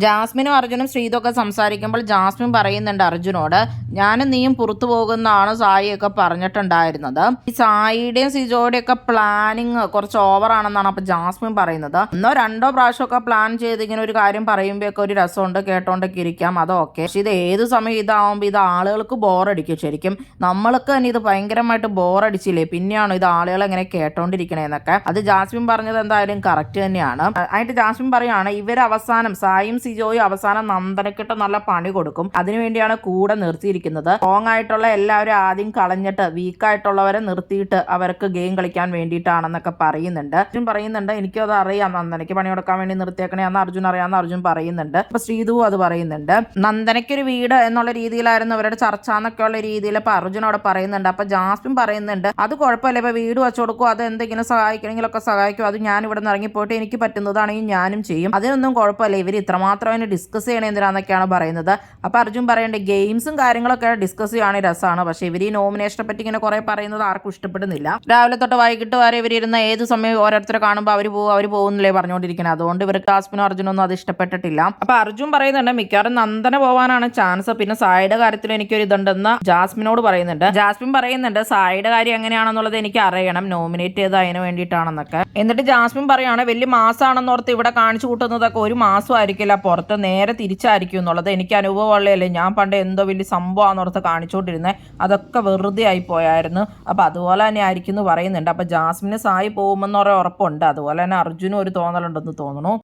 ജാസ്മിനും അർജുനും ശ്രീതൊക്കെ സംസാരിക്കുമ്പോൾ ജാസ്മിൻ പറയുന്നുണ്ട് അർജുനോട്, ഞാനും നീയും പുറത്തു പോകുന്നതാണ് സായിയൊക്കെ പറഞ്ഞിട്ടുണ്ടായിരുന്നത്. ഈ സായിയുടെയും സിജോയുടെയും ഒക്കെ പ്ലാനിങ് കുറച്ച് ഓവറാണെന്നാണ് അപ്പൊ ജാസ്മിൻ പറയുന്നത്. ഒന്നോ രണ്ടോ പ്രാവശ്യമൊക്കെ പ്ലാൻ ചെയ്ത് ഇങ്ങനെ ഒരു കാര്യം പറയുമ്പോഴൊക്കെ ഒരു രസമുണ്ട്, കേട്ടോണ്ടൊക്കെ ഇരിക്കാം, അതൊക്കെ. പക്ഷെ ഇത് ഏത് സമയം ഇതാവുമ്പോൾ ഇത് ആളുകൾക്ക് ബോറടിക്കും. ശരിക്കും നമ്മൾക്ക് തന്നെ ഇത് ഭയങ്കരമായിട്ട് ബോറടിച്ചില്ലേ, പിന്നെയാണ് ഇത് ആളുകൾ എങ്ങനെ കേട്ടോണ്ടിരിക്കണേന്നൊക്കെ. അത് ജാസ്മിൻ പറഞ്ഞത് എന്തായാലും കറക്റ്റ് തന്നെയാണ്. ആയിട്ട് ജാസ്മിൻ പറയാണ്, ഇവർ അവസാനം സായും സിജോയും അവസാനം നന്ദനക്കിട്ട് നല്ല പണി കൊടുക്കും, അതിനുവേണ്ടിയാണ് കൂടെ നിർത്തിയിരിക്കുന്നത്. സ്ട്രോങ് ആയിട്ടുള്ള എല്ലാവരും ആദ്യം കളഞ്ഞിട്ട് വീക്കായിട്ടുള്ളവരെ നിർത്തിയിട്ട് അവർക്ക് ഗെയിം കളിക്കാൻ വേണ്ടിയിട്ടാണെന്നൊക്കെ പറയുന്നുണ്ട്. അർജുൻ പറയുന്നുണ്ട്, എനിക്കത് അറിയാം, നന്ദനയ്ക്ക് പണി കൊടുക്കാൻ വേണ്ടി നിർത്തിയേക്കണേ എന്ന് അർജുൻ അറിയാമെന്ന് അർജുൻ പറയുന്നുണ്ട്. അപ്പൊ ശ്രീധു അത് പറയുന്നുണ്ട്. നന്ദനയ്ക്കൊരു വീട് എന്നുള്ള രീതിയിലായിരുന്നു അവരുടെ ചർച്ച എന്നൊക്കെയുള്ള രീതിയിൽ ഇപ്പൊ അർജുൻ അവിടെ പറയുന്നുണ്ട്. അപ്പൊ ജാസ്മിൻ പറയുന്നുണ്ട്, അത് കുഴപ്പമില്ല, ഇപ്പൊ വീട് വെച്ചു കൊടുക്കും, അത് എന്തെങ്കിലും സഹായിക്കണമെങ്കിലൊക്കെ സഹായിക്കും, അത് ഞാൻ ഇവിടെ നിന്ന് ഇറങ്ങിപ്പോയിട്ട് എനിക്ക് പറ്റുന്നതാണെങ്കിൽ ഞാനും ചെയ്യും, അതിനൊന്നും കുഴപ്പമില്ല, ഇവർ ഇത്രമാത്രം അതിന് ഡിസ്കസ് ചെയ്യണേ എന്തിനാന്നൊക്കെയാണ് പറയുന്നത്. അപ്പൊ അർജുൻ പറയേണ്ടത് ഗെയിംസും കാര്യങ്ങളൊക്കെ ഡിസ്കസ് ചെയ്യുകയാണെങ്കിൽ രസമാണ്, പക്ഷെ ഇവർ ഈ നോമിനേഷനെ പറ്റി ഇങ്ങനെ കുറെ പറയുന്നത് ആർക്കും ഇഷ്ടപ്പെടുന്നില്ല. രാവിലെ തൊട്ട് വൈകിട്ട് വരെ ഇവരിരുന്ന ഏത് സമയം ഓരോരുത്തരെ കാണുമ്പോൾ അവർ പോകുന്നില്ലേ പറഞ്ഞുകൊണ്ടിരിക്കുന്നത്. അതുകൊണ്ട് ഇവർക്ക് ജാസ്മിനും അർജുനൊന്നും അത് ഇഷ്ടപ്പെട്ടിട്ടില്ല. അപ്പൊ അർജുൻ പറയുന്നുണ്ട്, മിക്കവാറും നന്ദന പോവാനാണ് ചാൻസ്, പിന്നെ സായിയുടെ കാര്യത്തിൽ എനിക്കൊരു ഇതുണ്ടെന്ന് ജാസ്മിനോട് പറയുന്നുണ്ട്. ജാസ്മിൻ പറയുന്നുണ്ട്, സായിയുടെ കാര്യം എങ്ങനെയാണെന്നുള്ളത് എനിക്ക് അറിയണം, നോമിനേറ്റ് ചെയ്ത് അതിന് വേണ്ടിയിട്ടാണെന്നൊക്കെ. എന്നിട്ട് ജാസ്മിൻ പറയാണ്, വലിയ മാസമാണെന്നോർത്ത് ഇവിടെ കാണിച്ചു കൂട്ടുന്നതൊക്കെ ഒരു മാസമായിരിക്കില്ല, പുറത്ത് നേരെ തിരിച്ചായിരിക്കും എന്നുള്ളത് എനിക്ക് അനുഭവമുള്ളതല്ലേ, ഞാൻ പണ്ട് എന്തോ വലിയ സംഭവമാണെന്നോർത്ത് കാണിച്ചുകൊണ്ടിരുന്നത്, അതൊക്കെ വെറുതെ ആയി പോയായിരുന്നു. അപ്പൊ അതുപോലെ തന്നെ ആയിരിക്കും എന്ന് പറയുന്നുണ്ട്. അപ്പൊ ജാസ്മിന് സായി പോകുമെന്ന് ഉറപ്പുണ്ട്, അതുപോലെ തന്നെ അർജുനും ഒരു തോന്നലുണ്ടെന്ന് തോന്നുന്നു.